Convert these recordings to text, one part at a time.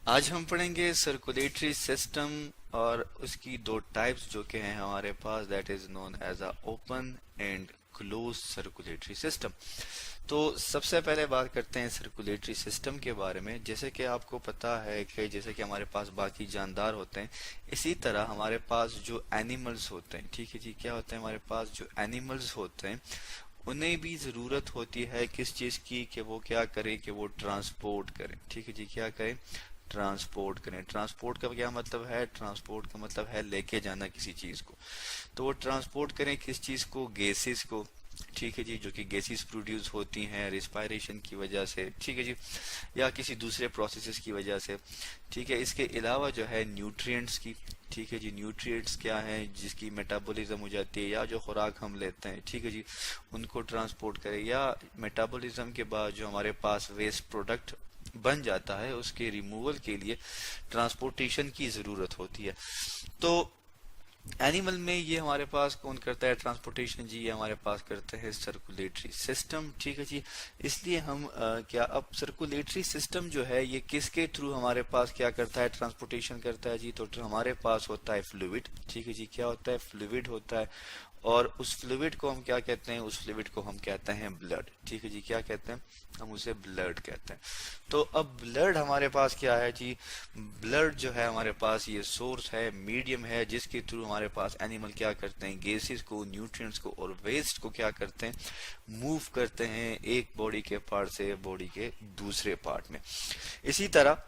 आज हम पढ़ेंगे सर्कुलेटरी सिस्टम और उसकी दो टाइप्स जो कि हैं हमारे पास, that is known as a open and close circulatory system. तो सबसे पहले बात करते हैं सर्कुलेटरी सिस्टम के बारे में। जैसे कि आपको पता है कि जैसे कि हमारे पास बाकी जानदार होते हैं, इसी तरह हमारे पास जो एनिमल्स होते हैं, ठीक है जी, क्या होते हैं हमारे पास जो एनिमल्स होते हैं, उन्हें भी ज़रूरत होती है किस चीज़ की, कि वो क्या करें, कि वो ट्रांसपोर्ट करें। ठीक है जी, क्या करें, ट्रांसपोर्ट करें। ट्रांसपोर्ट का क्या मतलब है, ट्रांसपोर्ट का मतलब है लेके जाना किसी चीज़ को। तो वो ट्रांसपोर्ट करें किस चीज़ को, गैसेस को। ठीक है जी, जो कि गैसेस प्रोड्यूस होती हैं रिस्पायरेशन की वजह से, ठीक है जी, या किसी दूसरे प्रोसेसेस की वजह से। ठीक है, इसके अलावा जो है न्यूट्रिएंट्स की, ठीक है जी, न्यूट्रिएंट्स क्या है, जिसकी मेटाबॉलिज्म हो जाती है, या जो खुराक हम लेते हैं, ठीक है जी, उनको ट्रांसपोर्ट करें, या मेटाबॉलिज्म के बाद जो हमारे पास वेस्ट प्रोडक्ट बन जाता है उसके रिमूवल के लिए ट्रांसपोर्टेशन की जरूरत होती है। तो एनिमल में ये हमारे पास कौन करता है ट्रांसपोर्टेशन जी, ये हमारे पास करते हैं सर्कुलेटरी सिस्टम। ठीक है जी, इसलिए हम क्या अब सर्कुलेटरी सिस्टम जो है ये किसके थ्रू हमारे पास क्या करता है, ट्रांसपोर्टेशन करता है जी। तो हमारे पास होता है फ्लूइड, ठीक है जी, क्या होता है, फ्लूइड होता है। और उस फ्लूइड को हम क्या कहते हैं, उस फ्लूइड को हम कहते हैं ब्लड। ठीक है जी, क्या कहते हैं, हम उसे ब्लड कहते हैं। तो अब ब्लड हमारे पास क्या है जी, ब्लड जो है हमारे पास ये सोर्स है, मीडियम है, जिसके थ्रू हमारे पास एनिमल क्या करते हैं, गैसेस को, न्यूट्रिएंट्स को और वेस्ट को क्या करते हैं, मूव करते हैं एक बॉडी के पार्ट से बॉडी के दूसरे पार्ट में। इसी तरह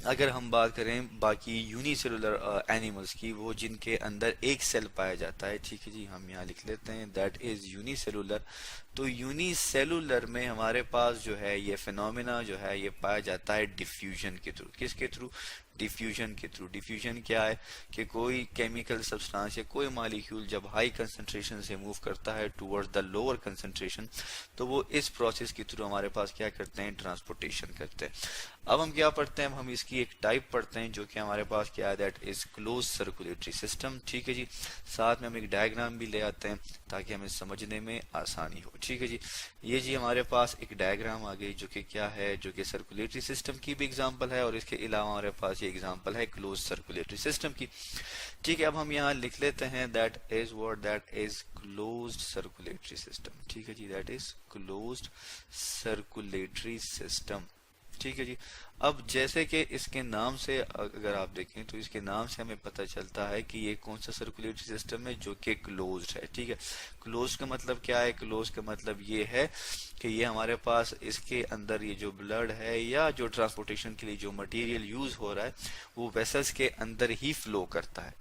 अगर हम बात करें बाकी यूनिसेलुलर एनिमल्स की, वो जिनके अंदर एक सेल पाया जाता है, ठीक है जी, हम यहाँ लिख लेते हैं दैट इज यूनिसेलुलर। तो यूनिसेलुलर में हमारे पास जो है ये फिनोमिना जो है ये पाया जाता है डिफ्यूजन के थ्रू। किसके थ्रू, डिफ्यूजन के थ्रू। डिफ्यूजन क्या है, कि कोई केमिकल सब्सटेंस या कोई मॉलिक्यूल जब हाई कंसंट्रेशन से मूव करता है टुवर्ड्स द लोअर कंसंट्रेशन, तो वो इस प्रोसेस के थ्रू हमारे पास क्या करते हैं, ट्रांसपोर्टेशन करते हैं। अब हम क्या पढ़ते हैं, हम इसकी एक टाइप पढ़ते हैं जो कि हमारे पास क्या है, that is close circulatory system. ठीक है जी, साथ में हम एक डायग्राम भी ले आते हैं ताकि हमें समझने में आसानी हो। ठीक है जी, ये जी हमारे पास एक डायग्राम आ गई जो कि क्या है, जो कि सर्कुलेटरी सिस्टम की भी एग्जांपल है, और इसके अलावा हमारे पास ये एग्जांपल है क्लोज सर्कुलेटरी सिस्टम की। ठीक है, अब हम यहाँ लिख लेते हैं that is what, that is closed circulatory system. ठीक है जी, that is closed circulatory system. ठीक है जी, अब जैसे कि इसके नाम से अगर आप देखें तो इसके नाम से हमें पता चलता है कि ये कौन सा सर्कुलेटरी सिस्टम है, जो कि क्लोज्ड है। ठीक है, क्लोज्ड का मतलब क्या है, क्लोज्ड का मतलब ये है कि ये हमारे पास इसके अंदर ये जो ब्लड है या जो ट्रांसपोर्टेशन के लिए जो मटेरियल यूज हो रहा है वो वेसल्स के अंदर ही फ्लो करता है।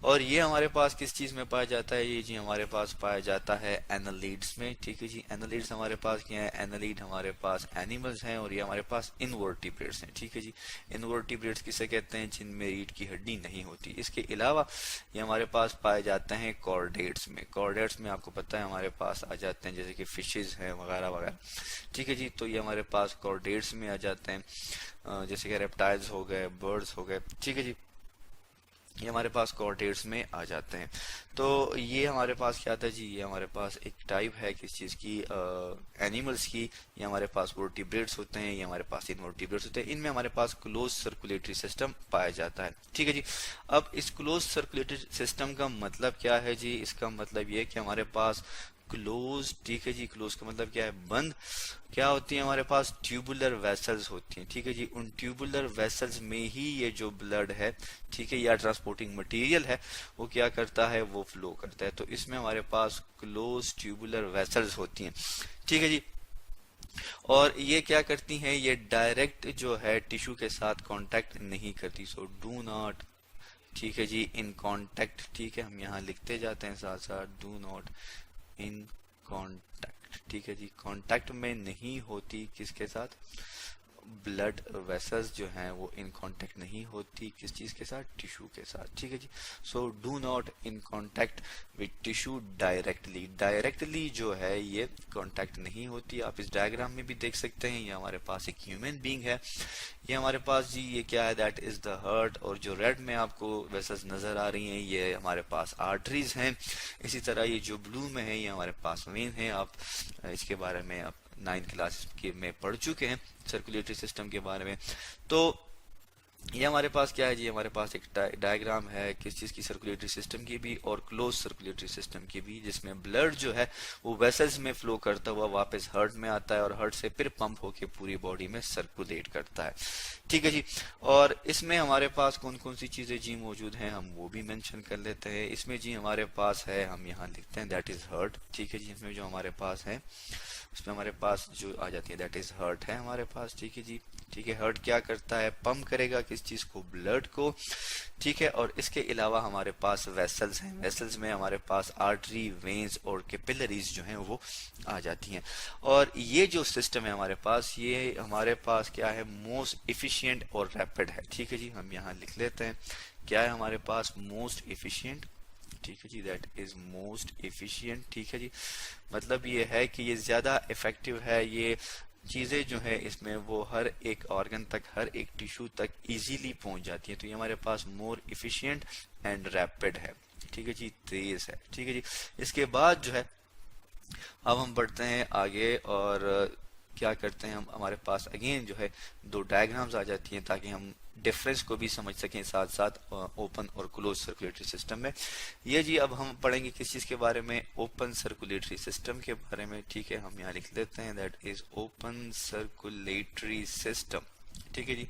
और ये हमारे पास किस चीज में पाया जाता है, ये जी हमारे पास पाया जाता है एनालिड्स में। ठीक है जी, एनालिड्स हमारे पास क्या है, एनालिड हमारे पास एनिमल्स हैं, और ये हमारे पास इनवर्टिब्रेट्स हैं। ठीक है जी, इनवर्टिब्रेट्स किसे कहते हैं, जिनमें रीढ़ की हड्डी नहीं होती। इसके अलावा ये हमारे पास पाए जाते हैं कॉर्डेट्स में। कॉर्डेट्स में आपको पता है हमारे पास आ जाते हैं जैसे कि फिशेज हैं वगैरह वगैरह। ठीक है जी, तो ये हमारे पास कॉर्डेट्स में आ जाते हैं, जैसे कि रेप्टाइल्स हो गए, बर्ड्स हो गए। ठीक है जी, ये हमारे पास कॉर्डेट्स में आ जाते हैं। तो ये हमारे पास क्या था जी, ये हमारे पास एक टाइप है किस चीज़ की, एनिमल्स की। ये हमारे पास वर्टिब्रेट्स होते हैं, ये हमारे पास इनवर्टिब्रेट्स होते हैं। इनमें हमारे पास क्लोज सर्कुलेटरी सिस्टम पाया जाता है। ठीक है जी, अब इस क्लोज सर्कुलेटरी सिस्टम का मतलब क्या है जी, इसका मतलब ये है कि हमारे पास क्लोज, ठीक है जी, क्लोज का मतलब क्या है, बंद। क्या होती है हमारे पास, ट्यूबुलर वेसल्स होती हैं। ठीक है जी, उन ट्यूबुलर वेसल्स में ही ये जो ब्लड है, ठीक है, या ट्रांसपोर्टिंग मटेरियल है, वो क्या करता है, वो फ्लो करता है। तो इसमें हमारे पास क्लोज ट्यूबुलर वेसल्स होती हैं। ठीक है जी, और ये क्या करती हैं, ये डायरेक्ट जो है टिश्यू के साथ कांटेक्ट नहीं करती। सो डू नॉट, ठीक है जी, इन कांटेक्ट। ठीक है, हम यहाँ लिखते जाते हैं साथ साथ, डू नॉट इन कांटेक्ट। ठीक है जी, कांटेक्ट में नहीं होती किसके साथ, ब्लड वेसल्स जो हैं वो इन कांटेक्ट नहीं होती किस चीज के साथ, टिश्यू के साथ। ठीक है जी, so do not in contact with tissue directly. Directly जो है ये कांटेक्ट नहीं होती। आप इस डायग्राम में भी देख सकते हैं, ये हमारे पास एक ह्यूमन बीइंग है, ये हमारे पास जी ये क्या है, दैट इज द हार्ट। और जो रेड में आपको वेसल्स नजर आ रही हैं ये हमारे पास आर्टरीज हैं। इसी तरह ये जो ब्लू में है ये हमारे पास वेन है। आप इसके बारे में आप 9 क्लास के में पढ़ चुके हैं सर्कुलेटरी सिस्टम के बारे में। तो ये हमारे पास क्या है जी, हमारे पास एक डायग्राम है किस चीज की, सर्कुलेटरी सिस्टम की भी और क्लोज सर्कुलेटरी सिस्टम की भी, जिसमें ब्लड जो है वो वेसल्स में फ्लो करता हुआ वापस हार्ट में आता है और हार्ट से फिर पंप होके पूरी बॉडी में सर्कुलेट करता है। ठीक है जी। और इसमें हमारे पास कौन कौन सी चीजें जी मौजूद हैं हम वो भी मेंशन कर लेते हैं। इसमें जी हमारे पास है, हम यहाँ लिखते हैं दैट इज हार्ट। ठीक है जी। इसमें जो हमारे पास है उसमें हमारे पास जो आ जाती है दैट इज हार्ट है हमारे पास। ठीक है जी। ठीक है। हार्ट क्या करता है, पंप करेगा किस चीज को, ब्लड को। ठीक है। और इसके अलावा हमारे पास वेसल्स हैं, वेसल्स में हमारे पास आर्टरी, वेन्स और कैपिलरीज जो हैं वो आ जाती हैं। और ये जो सिस्टम है हमारे पास, ये हमारे पास क्या है, मोस्ट इफिशिएंट और रैपिड है। ठीक है जी। हम यहाँ लिख लेते हैं क्या है हमारे पास, मोस्ट इफिशिएंट। ठीक है जी। That is most efficient. ठीक है जी। मतलब ये है कि ये ज्यादा इफेक्टिव है, ये चीजें जो है इसमें वो हर एक ऑर्गन तक, हर एक टिश्यू तक इजीली पहुंच जाती है। तो ये हमारे पास मोर इफिशिएंट एंड रैपिड है। ठीक है जी। तेज है। ठीक है जी। इसके बाद जो है अब हम बढ़ते हैं आगे और क्या करते हैं, हम हमारे पास अगेन जो है दो डायग्राम्स आ जाती हैं ताकि हम डिफरेंस को भी समझ सकें साथ साथ ओपन और क्लोज सर्कुलेटरी सिस्टम में। ये जी अब हम पढ़ेंगे किस चीज के बारे में, ओपन सर्कुलेटरी सिस्टम के बारे में। ठीक है। हम यहाँ लिख लेते हैं that is open circulatory system. ठीक है जी।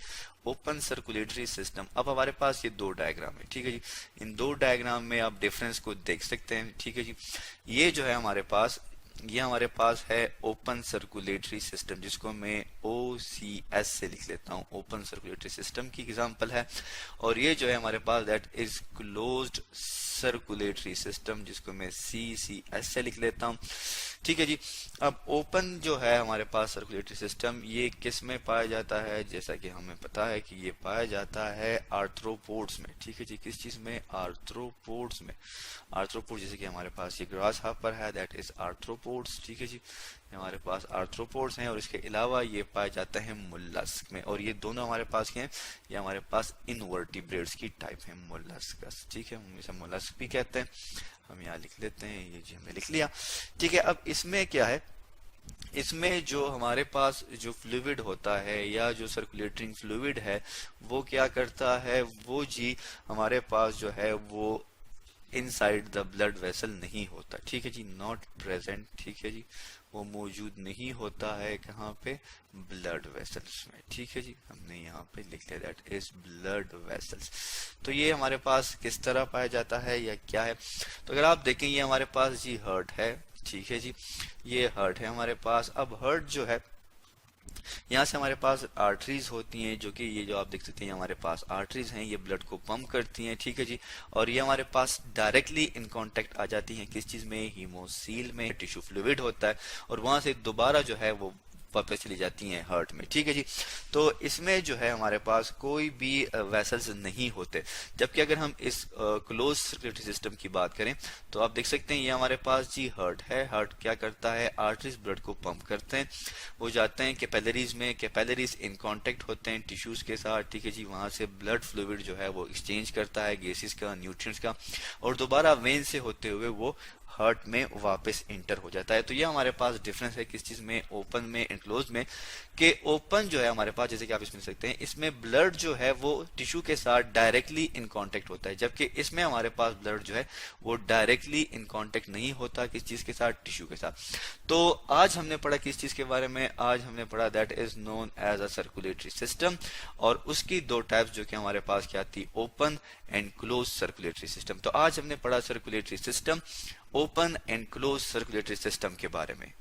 Open circulatory system. अब हमारे पास ये दो डायग्राम है। ठीक है जी। इन दो डायग्राम में आप डिफरेंस को देख सकते हैं। ठीक है जी। ये जो है हमारे पास, ये हमारे पास है ओपन सर्कुलेटरी सिस्टम, जिसको मैं OCS से लिख लेता हूँ, ओपन सर्कुलेटरी सिस्टम की एग्जांपल है। और ये जो है हमारे पास that is closed circulatory system, जिसको मैं CCS से लिख लेता हूँ। ठीक है जी। अब ओपन जो है हमारे पास सर्कुलेटरी सिस्टम, ये किस में पाया जाता है, जैसा कि हमें पता है कि ये पाया जाता है आर्थ्रोपोड्स में। ठीक है जी। किस चीज में, आर्थ्रोपोड्स में। आर्थ्रोपोड जैसे कि हमारे पास ये ग्रास हापर है दैट इज आर्थ्रोपोड्स। ठीक है जी। हमारे पास आर्थ्रोपोड्स हैं और इसके अलावा ये पाए जाते हैं मोलस्क में। और ये दोनों हमारे पास क्या है, ये हमारे पास इनवर्टिब्रेट्स की टाइप है, मोलस्कस। ठीक है। हम इसे मोलस्क भी कहते हैं। हम यहाँ लिख लेते हैं, ये जी हमने लिख लिया। ठीक है। अब इसमें क्या है, इसमें जो हमारे पास जो फ्लूइड होता है या जो सर्कुलेटिंग फ्लूइड है वो क्या करता है, वो जी हमारे पास जो है वो इनसाइड द ब्लड वेसल नहीं होता। ठीक है जी। Not present. ठीक है जी। वो मौजूद नहीं होता है कहाँ पे, ब्लड वेसल्स में। ठीक है जी। हमने यहाँ पे लिख लिया दैट इज ब्लड वेसल्स। तो ये हमारे पास किस तरह पाया जाता है या क्या है, तो अगर आप देखें ये हमारे पास जी हार्ट है। ठीक है जी। ये हार्ट है हमारे पास। अब हार्ट जो है, यहाँ से हमारे पास आर्टरीज होती हैं, जो कि ये जो आप देख सकते हैं हमारे पास आर्टरीज हैं, ये ब्लड को पंप करती हैं। ठीक है जी। और ये हमारे पास डायरेक्टली इन कांटेक्ट आ जाती हैं किस चीज में, हीमोसील में। टिश्यू फ्लूइड होता है और वहां से दोबारा जो है वो वापस चली जाती हैं हार्ट में। ठीक है जी। तो इसमें जो है हमारे पास कोई भी वेसल्स नहीं होते। जबकि अगर हम इस क्लोज सर्कुलेटरी सिस्टम की बात करें तो आप देख सकते हैं ये हमारे पास जी हार्ट है। हार्ट क्या करता है, आर्टरीज ब्लड को पंप करते हैं, वो जाते हैं कैपिलरीज में, कैपिलरीज इन कांटेक्ट होते हैं टिश्यूज के साथ। ठीक है जी। वहां से ब्लड फ्लूइड जो है वो एक्सचेंज करता है गैसेस का, न्यूट्रिएंट्स का, और दोबारा वेन से होते हुए वो हार्ट में वापस इंटर हो जाता है। तो ये हमारे पास डिफरेंस है किस चीज में, ओपन में एंड क्लोज में। कि ओपन जो है हमारे पास, जैसे कि आप इसमें सकते हैं, इसमें ब्लड जो है वो टिश्यू के साथ डायरेक्टली इन कांटेक्ट होता है, जबकि इसमें हमारे पास ब्लड जो है वो डायरेक्टली इन कांटेक्ट नहीं होता किस चीज के साथ, टिश्यू के साथ। तो आज हमने पढ़ा किस चीज के बारे में, आज हमने पढ़ा that is known as a circulatory system, और उसकी दो टाइप्स जो कि हमारे पास क्या थी, open and close circulatory system. तो आज हमने पढ़ा circulatory system, open and close circulatory system के बारे में।